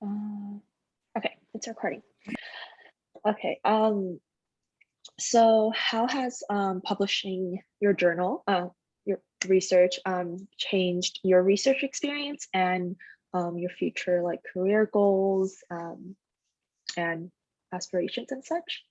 Uh, okay, it's recording. Okay. So how has publishing your journal, your research, changed your research experience and your future like career goals and aspirations and such?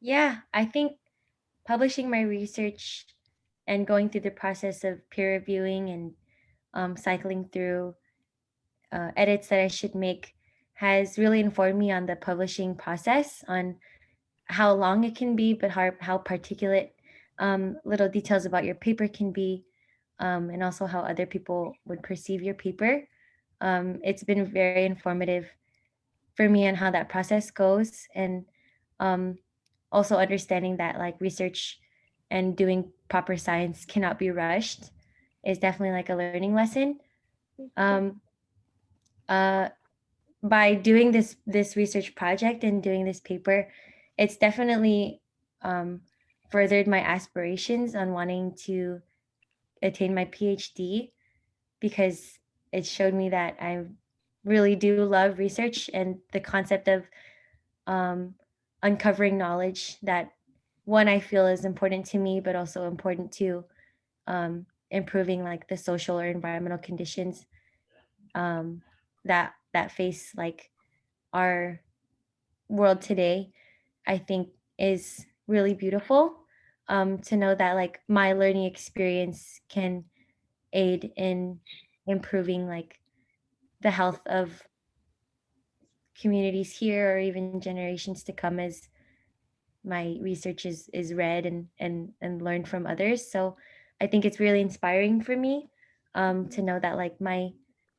Yeah, I think publishing my research and going through the process of peer reviewing and cycling through edits that I should make has really informed me on the publishing process, on how long it can be, but how particulate little details about your paper can be, and also how other people would perceive your paper. It's been very informative for me on how that process goes, and um, also understanding that like research and doing proper science cannot be rushed is definitely like a learning lesson. Um, uh, by doing this research project and doing this paper, it's definitely um, furthered my aspirations on wanting to attain my PhD, because it showed me that I really do love research and the concept of um, uncovering knowledge that, one, I feel is important to me, but also important to improving like the social or environmental conditions um, that face like our world today. I think is really beautiful, to know that like my learning experience can aid in improving like the health of communities here or even generations to come, as my research is read and learned from others. So I think it's really inspiring for me, to know that like my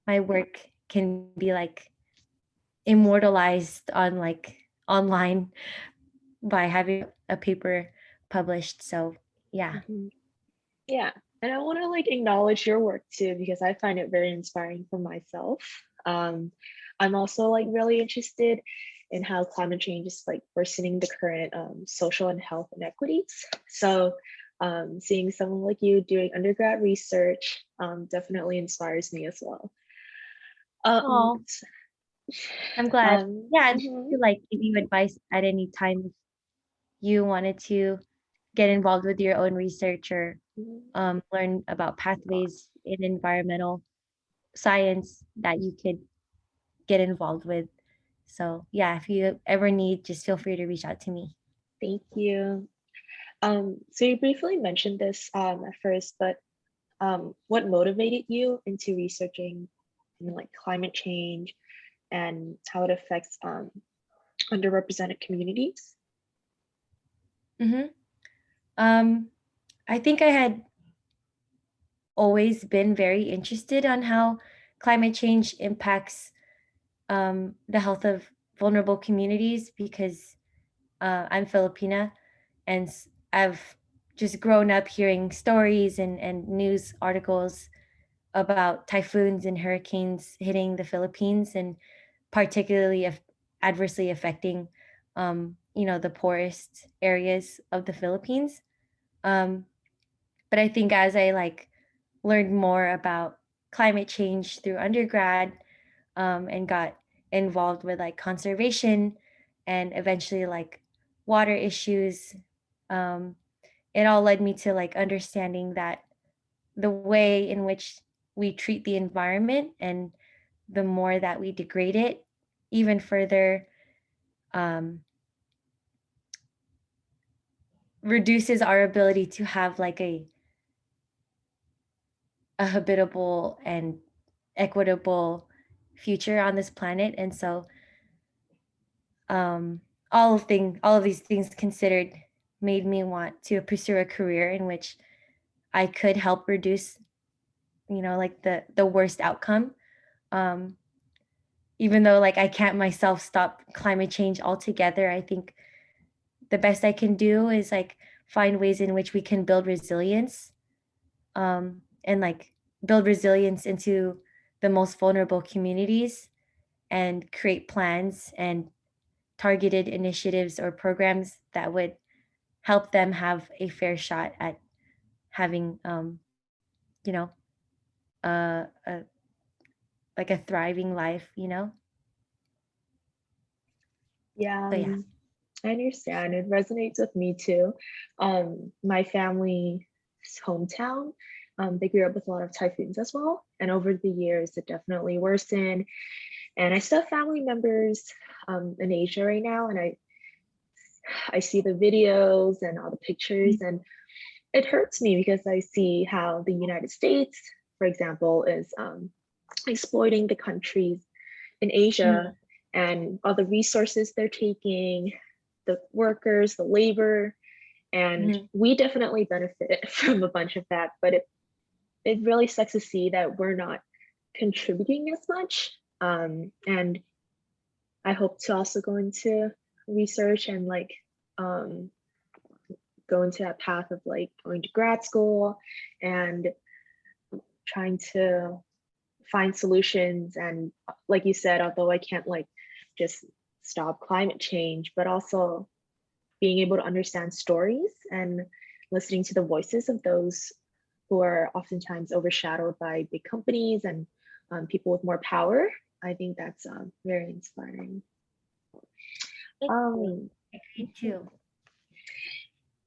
work can be like immortalized on like online by having a paper published. So yeah. Mhm. Yeah, and I want to like acknowledge your work too because I find it very inspiring for myself. I'm also like really interested in how climate change is like worsening the current social and health inequities. So, seeing someone like you doing undergrad research definitely inspires me as well. Um, Oh, I'm glad. Yeah, and mhm. to like give you advice at any time if you wanted to get involved with your own research or learn about pathways in environmental science that you could get involved with. So yeah, if you ever need, just feel free to reach out to me. Thank you. So you briefly mentioned this at first, but what motivated you into researching like climate change and how it affects underrepresented communities? hmm Um, I think I had always been very interested on how climate change impacts the health of vulnerable communities, because I'm Filipina, and I've just grown up hearing stories and news articles about typhoons and hurricanes hitting the Philippines, and particularly adversely affecting, the poorest areas of the Philippines. Um, but I think as I like learned more about climate change through undergrad, and got involved with like conservation and eventually like water issues, um, it all led me to like understanding that the way in which we treat the environment and the more that we degrade it even further, um, reduces our ability to have like a habitable and equitable future on this planet. And so um, all of these things considered made me want to pursue a career in which I could help reduce, like the worst outcome. Um, Even though like I can't myself stop climate change altogether, I think the best I can do is like find ways in which we can build resilience, and like build resilience into the most vulnerable communities, and create plans and targeted initiatives or programs that would help them have a fair shot at having, you know, a like a thriving life, you know? Yeah, So yeah. I understand. It resonates with me too. My family's hometown, they grew up with a lot of typhoons as well. And over the years, it definitely worsened. And I still have family members in Asia right now, and I see the videos and all the pictures, and it hurts me because I see how the United States, for example, is exploiting the countries in Asia Mhm. and all the resources they're taking, the workers, the labor, and Mhm. we definitely benefit from a bunch of that. But it really sucks to see that we're not contributing as much. And I hope to also go into research and like um, go into that path of like going to grad school and trying to find solutions. And like you said, although I can't like just stop climate change, but also being able to understand stories and listening to the voices of those who are oftentimes overshadowed by big companies and people with more power. I think that's very inspiring. Thank you. Um, I agree too.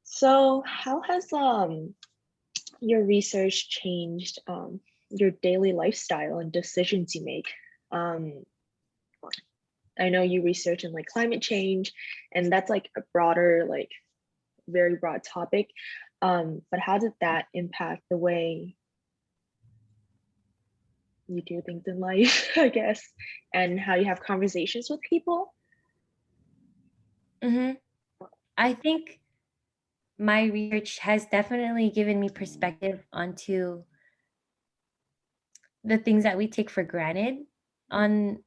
so how has your research changed your daily lifestyle and decisions you make? Um, I know you research in like climate change, and that's like a broader, like very broad topic. But how did that impact the way you do things in life, I guess, and how you have conversations with people? Hmm. I think my research has definitely given me perspective onto the things that we take for granted on,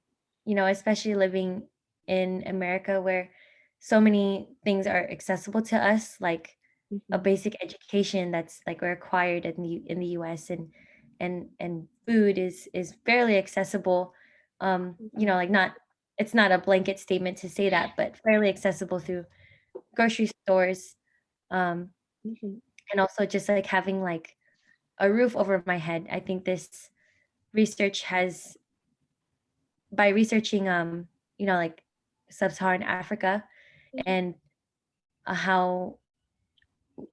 especially living in America where so many things are accessible to us, like a Mhm, basic education that's like required in the US, and food is fairly accessible. mhm, Like not it's not a blanket statement to say that, but fairly accessible through grocery stores. Um, mhm, and also just like having like a roof over my head. I think this research has by researching like sub-Saharan Africa mhm, and how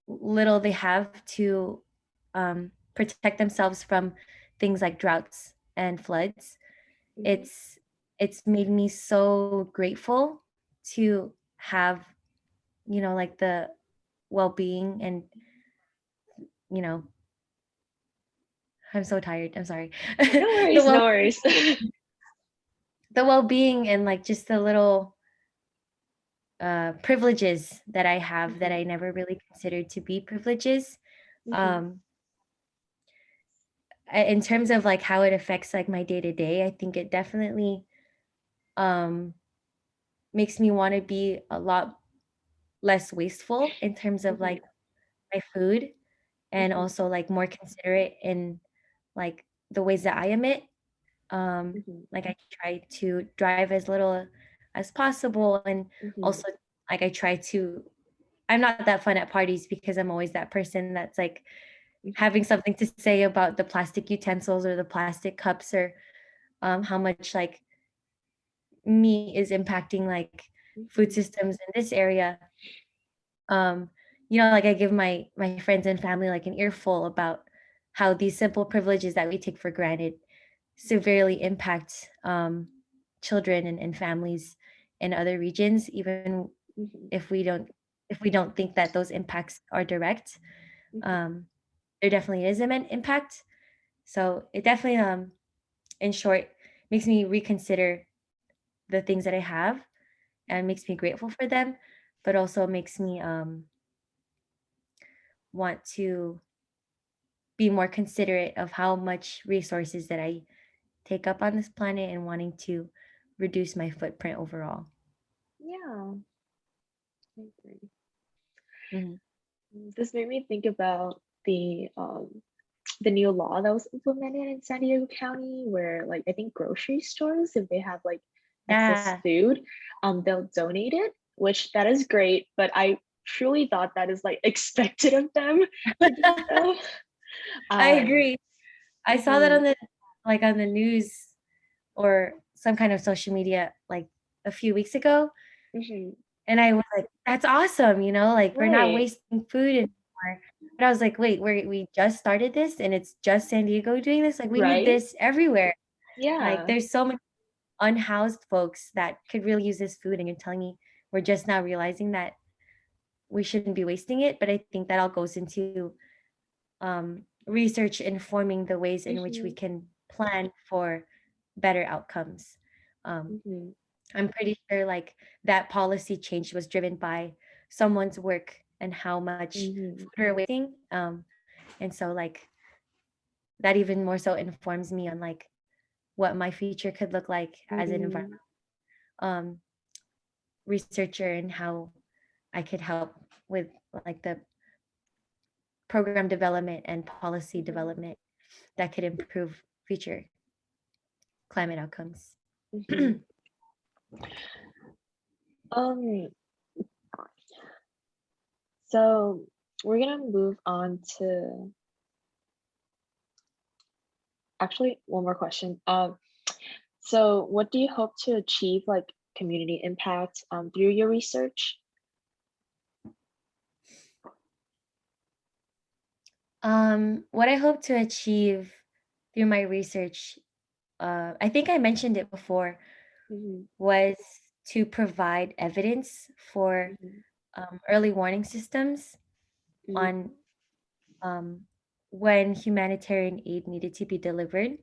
little they have to protect themselves from things like droughts and floods. mhm, It's made me so grateful to have, like the well-being and, you know I'm so tired, I'm sorry. No the worries, well no worries. the well-being and like just the little privileges that I have that Mhm, I never really considered to be privileges. mhm, Um, in terms of like how it affects like my day to day, I think it definitely um, makes me want to be a lot less wasteful in terms of mhm, like my food, and mhm, also like more considerate in like the ways that I emit. mhm, Like I try to drive as little as possible, and mhm, also like I try to. I'm not that fun at parties because I'm always that person that's like mhm, having something to say about the plastic utensils or the plastic cups, or how much like meat is impacting like food mhm, systems in this area. um like I give my friends and family like an earful about how these simple privileges that we take for granted severely impact children and families in other regions, even mhm, if we don't if we don't think that those impacts are direct. mhm, um there definitely is an impact. So it definitely, in short, makes me reconsider the things that I have and makes me grateful for them, but also makes me want to be more considerate of how much resources that I take up on this planet and wanting to reduce my footprint overall. yeah, I agree. Mhm. This made me think about the new law that was implemented in San Diego County, where like I think grocery stores, if they have like excess Yeah. food, they'll donate it, which that is great. But I truly thought that is like expected of them to do so. I Um, agree. I saw that mhm, on the news. or some kind of social media like a few weeks ago, Mhm. and I was like, "That's awesome," like, we're not Right. wasting food anymore. But I was like, "Wait, we just started this and it's just San Diego doing this? Like, we need Right? this everywhere." Like, Yeah. there's so many unhoused folks that could really use this food, and you're telling me we're just now realizing that we shouldn't be wasting it. But I think that all goes into research informing the ways in which we Mhm. can plan for better outcomes. Um, Mhm. I'm pretty sure like that policy change was driven by someone's work and how much Mhm. food we're wasting. And so like that even more so informs me on like what my future could look like as an environmental Mhm. um, researcher, and how I could help with like the program development and policy Mhm. development that could improve future climate outcomes. Mhm. Um, so we're gonna move on to actually one more question. So what do you hope to achieve like community impact through your research? What I hope to achieve through my research, I think I mentioned it before, Mhm. was to provide evidence for Mhm. early warning systems on Mhm. um, when humanitarian aid needed to be delivered,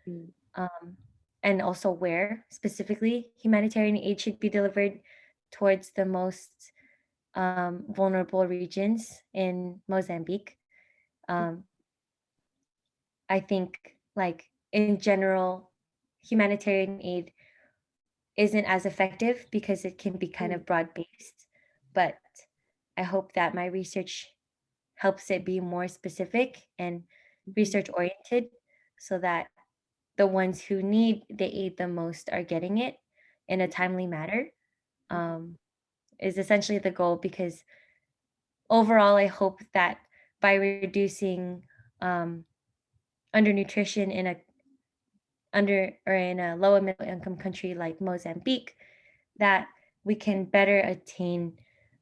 Mhm. um, and also where specifically humanitarian aid should be delivered towards the most vulnerable regions in Mozambique. Um, I think, like, in general, humanitarian aid isn't as effective because it can be kind Mhm. of broad based, but I hope that my research helps it be more specific and Mhm. research oriented so that the ones who need the aid the most are getting it in a timely manner, Mhm. um, is essentially the goal. Because overall, I hope that by reducing um, undernutrition in a low and middle income country like Mozambique, that we can better attain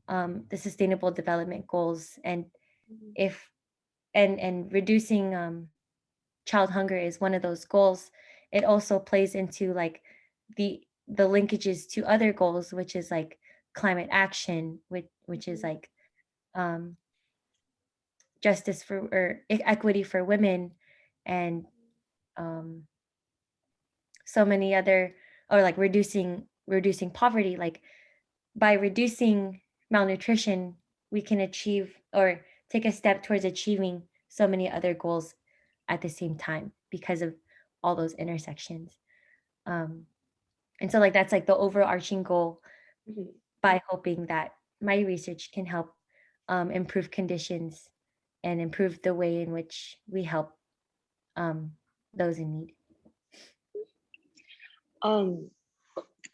the sustainable development goals. And Mhm. if and reducing child hunger is one of those goals, it also plays into like the linkages to other goals, which is like climate action, which is Mhm. like um, justice for or equity for women, and um, so many other, or like reducing poverty. Like by reducing malnutrition, we can achieve or take a step towards achieving so many other goals at the same time because of all those intersections. Um, and so like that's like the overarching goal, Mhm. by hoping that my research can help improve conditions and improve the way in which we help um, those in need. Um,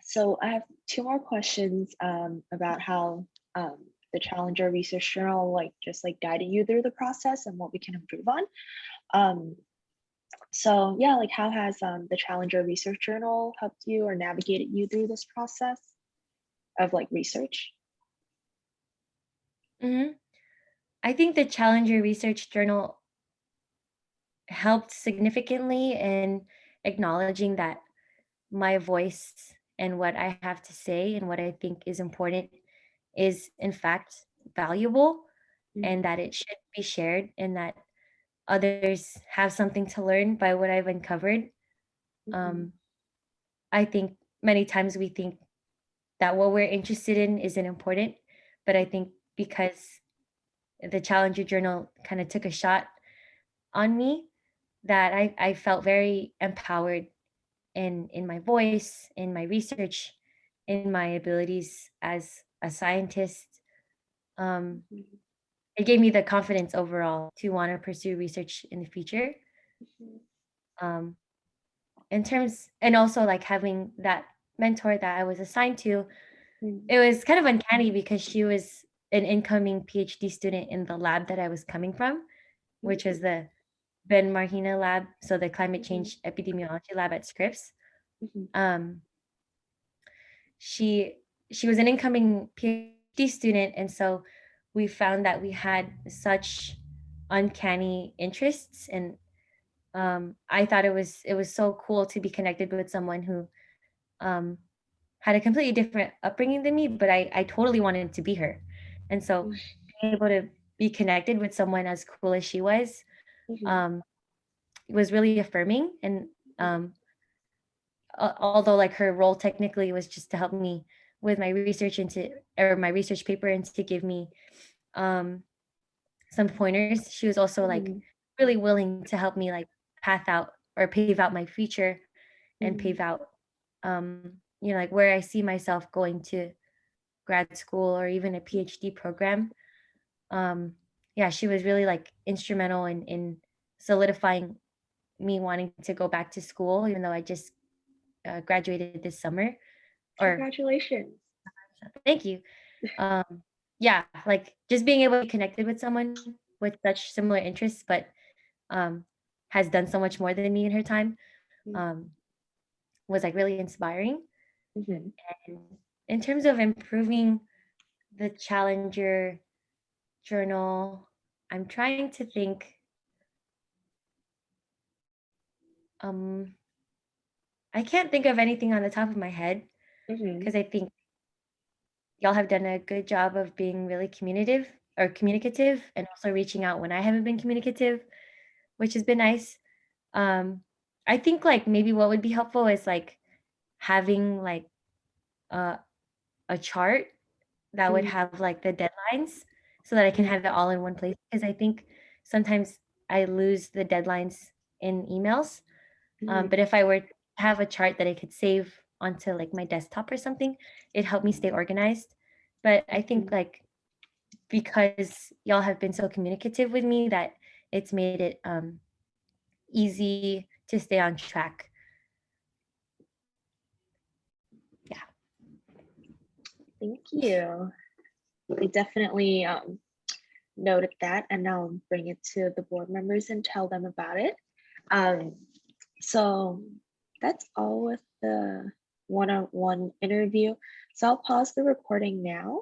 so I have two more questions about how the Challenger Research Journal like just like guided you through the process and what we can improve on. Um, so yeah, like how has the Challenger Research Journal helped you or navigated you through this process of like research? Mhm. I think the Challenger Research Journal helped significantly in acknowledging that my voice and what I have to say and what I think is important is, in fact, valuable, and Mhm. that it should be shared, and that others have something to learn by what I've uncovered. Mhm. Um, I think many times we think that what we're interested in isn't important, but I think because the Challenger Journal kind of took a shot on me, that I felt very empowered in my voice, in my research, in my abilities as a scientist. Um, Mhm. it gave me the confidence overall to want to pursue research in the future. Mhm. Um, in terms, and also like having that mentor that I was assigned to, Mhm. it was kind of uncanny because she was an incoming PhD student in the lab that I was coming from, which was Mhm. the Ben Marhina lab, so the climate Mhm. change epidemiology lab at Scripps. Mhm. Um, she she was an incoming PhD student, and so we found that we had such uncanny interests, and I thought it was so cool to be connected with someone who um, had a completely different upbringing than me, but I totally wanted to be her, and so being able to be connected with someone as cool as she Mhm. um, was really affirming, and um, although like her role technically was just to help me with my research into or my research paper and to give me um, some pointers, she was also like Mhm. really willing to help me like path out or pave out my future and Mhm. pave out like where I see myself going to grad school or even a PhD program. Um, yeah, she was really like instrumental in solidifying me wanting to go back to school, even though I just graduated this summer. Or Congratulations. thank you. Um, yeah, like just being able to be connected with someone with such similar interests, but um, has done so much more than me in her time, um, was like really inspiring. Mhm. And in terms of improving the Challenger journal, I'm trying to think. Um, I can't think of anything on the top of my head Mhm. because I think y'all have done a good job of being really communicative and also reaching out when I haven't been communicative, which has been nice. Um, I think like maybe what would be helpful is like having like a, a chart that would Mhm. have like the deadlines so that I can Mhm. have it all in one place. Because I think sometimes I lose the deadlines in emails. Mhm. But if I were to have a chart that I could save onto like my desktop or something, it helped me stay organized. But I think Mhm. like because y'all have been so communicative with me that it's made it easy to stay on track. Yeah. Thank you. I definitely noted that, and now I'll bring it to the board members and tell them about it. Um, so that's all with the one-on-one interview. So I'll pause the recording now